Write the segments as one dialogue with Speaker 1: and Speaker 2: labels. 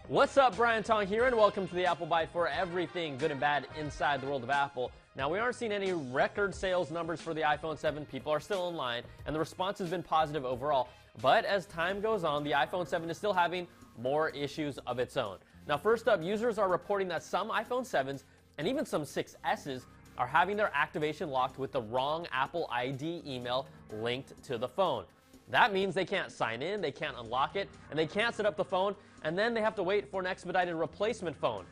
Speaker 1: What's up, Brian Tong here, and welcome to the Apple Bite for everything good and bad inside the world of Apple. Now, we aren't seeing any record sales numbers for the iPhone 7. People are still in line, and the response has been positive overall. But as time goes on, the iPhone 7 is still having more issues of its own. Now, first up, users are reporting that some iPhone 7s and even some 6Ss are having their activation locked with the wrong Apple ID email linked to the phone. That means they can't sign in, they can't unlock it, and they can't set up the phone, and then they have to wait for an expedited replacement phone.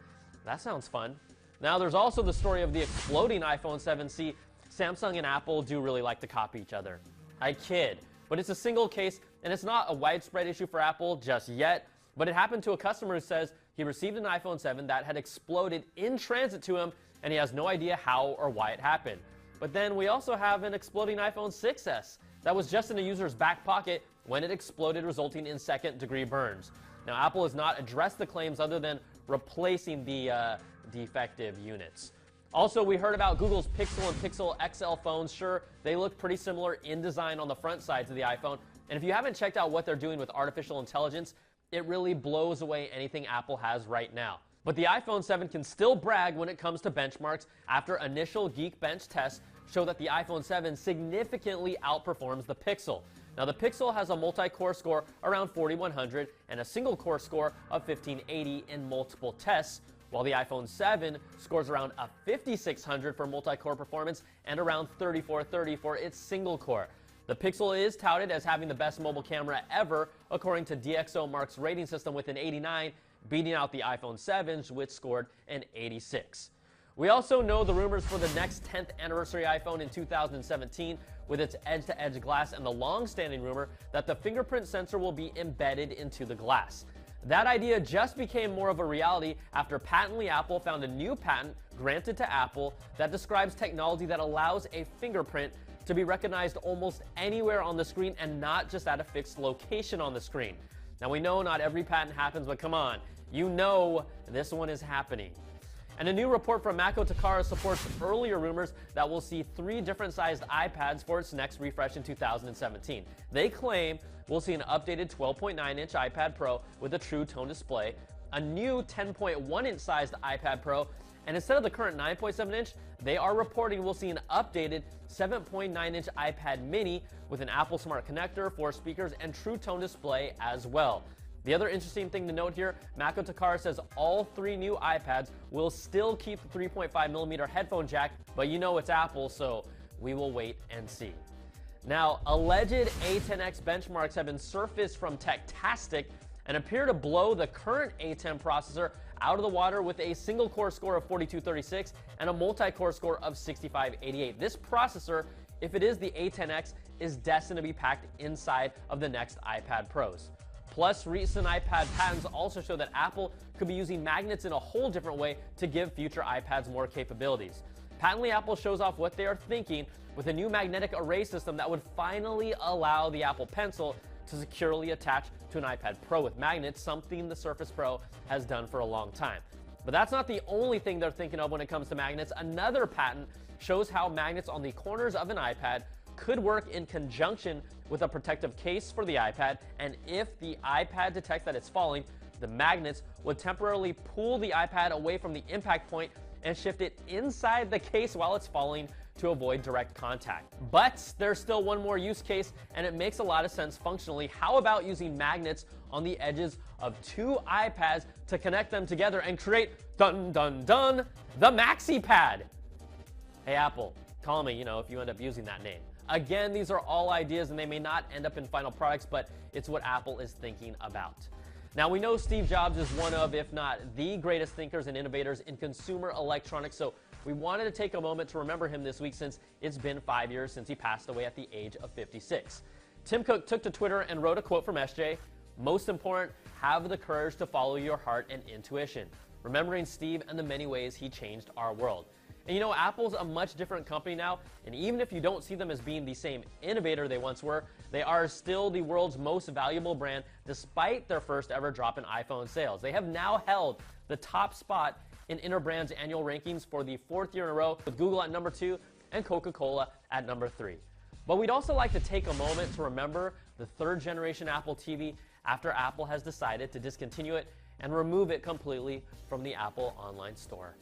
Speaker 1: That sounds fun. Now, there's also the story of the exploding iPhone 7. See, Samsung and Apple do really like to copy each other. I kid, but it's a single case, and it's not a widespread issue for Apple just yet, but it happened to a customer who says he received an iPhone 7 that had exploded in transit to him, and he has no idea how or why it happened. But then we also have an exploding iPhone 6S that was just in a user's back pocket when it exploded, resulting in second-degree burns. Now, Apple has not addressed the claims other than replacing the defective units. Also, we heard about Google's Pixel and Pixel XL phones. Sure, they look pretty similar in design on the front sides of the iPhone. And if you haven't checked out what they're doing with artificial intelligence, it really blows away anything Apple has right now. But the iPhone 7 can still brag when it comes to benchmarks after initial Geekbench tests show that the iPhone 7 significantly outperforms the Pixel. Now, the Pixel has a multi-core score around 4100 and a single-core score of 1580 in multiple tests, while the iPhone 7 scores around a 5600 for multi-core performance and around 3430 for its single-core. The Pixel is touted as having the best mobile camera ever, according to DxOMark's rating system with an 89, beating out the iPhone 7's, which scored an 86. We also know the rumors for the next 10th anniversary iPhone in 2017 with its edge-to-edge glass and the long-standing rumor that the fingerprint sensor will be embedded into the glass. That idea just became more of a reality after Patently Apple found a new patent granted to Apple that describes technology that allows a fingerprint to be recognized almost anywhere on the screen and not just at a fixed location on the screen. Now, we know not every patent happens, but come on, you know this one is happening. And a new report from Mako Takara supports earlier rumors that we'll see 3 different sized iPads for its next refresh in 2017. They claim we'll see an updated 12.9-inch iPad Pro with a True Tone display, a new 10.1-inch sized iPad Pro, and instead of the current 9.7-inch, they are reporting we'll see an updated 7.9-inch iPad mini with an Apple Smart Connector, 4 speakers, and True Tone display as well. The other interesting thing to note here, Mako Takara says all 3 new iPads will still keep the 3.5mm headphone jack, but you know it's Apple, so we will wait and see. Now, alleged A10X benchmarks have been surfaced from Techtastic and appear to blow the current A10 processor out of the water with a single-core score of 4236 and a multi-core score of 6588. This processor, if it is the A10X, is destined to be packed inside of the next iPad Pros. Plus, recent iPad patents also show that Apple could be using magnets in a whole different way to give future iPads more capabilities. Patently, Apple shows off what they are thinking with a new magnetic array system that would finally allow the Apple Pencil to securely attach to an iPad Pro with magnets, something the Surface Pro has done for a long time. But that's not the only thing they're thinking of when it comes to magnets. Another patent shows how magnets on the corners of an iPad could work in conjunction with a protective case for the iPad, and if the iPad detects that it's falling, the magnets would temporarily pull the iPad away from the impact point and shift it inside the case while it's falling to avoid direct contact. But there's still one more use case, and it makes a lot of sense functionally. How about using magnets on the edges of 2 iPads to connect them together and create, dun dun dun, the Maxi Pad? Hey Apple, call me, if you end up using that name. Again, these are all ideas and they may not end up in final products, but it's what Apple is thinking about. Now, we know Steve Jobs is one of, if not the greatest thinkers and innovators in consumer electronics, so we wanted to take a moment to remember him this week since it's been 5 years since he passed away at the age of 56. Tim Cook took to Twitter and wrote a quote from SJ, "Most important, have the courage to follow your heart and intuition," remembering Steve and the many ways he changed our world. And Apple's a much different company now, and even if you don't see them as being the same innovator they once were, they are still the world's most valuable brand despite their first ever drop in iPhone sales. They have now held the top spot in Interbrand's annual rankings for the 4th year in a row, with Google at number 2 and Coca-Cola at number 3. But we'd also like to take a moment to remember the 3rd generation Apple TV after Apple has decided to discontinue it and remove it completely from the Apple online store.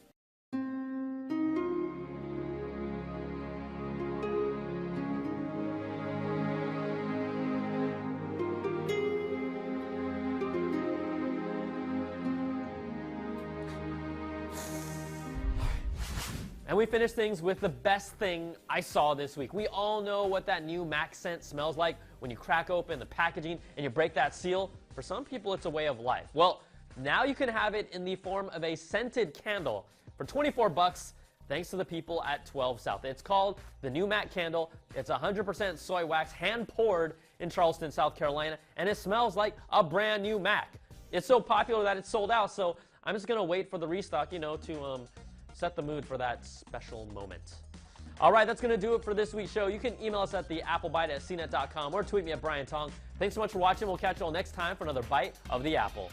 Speaker 1: And we finish things with the best thing I saw this week. We all know what that new Mac scent smells like when you crack open the packaging and you break that seal. For some people, it's a way of life. Well, now you can have it in the form of a scented candle for 24 bucks, thanks to the people at 12 South. It's called the new Mac candle. It's 100% soy wax, hand poured in Charleston, South Carolina, and it smells like a brand new Mac. It's so popular that it's sold out, so I'm just gonna wait for the restock, to set the mood for that special moment. All right, that's going to do it for this week's show. You can email us at theapplebite@cnet.com or tweet me at Brian Tong. Thanks so much for watching. We'll catch you all next time for another Bite of the Apple.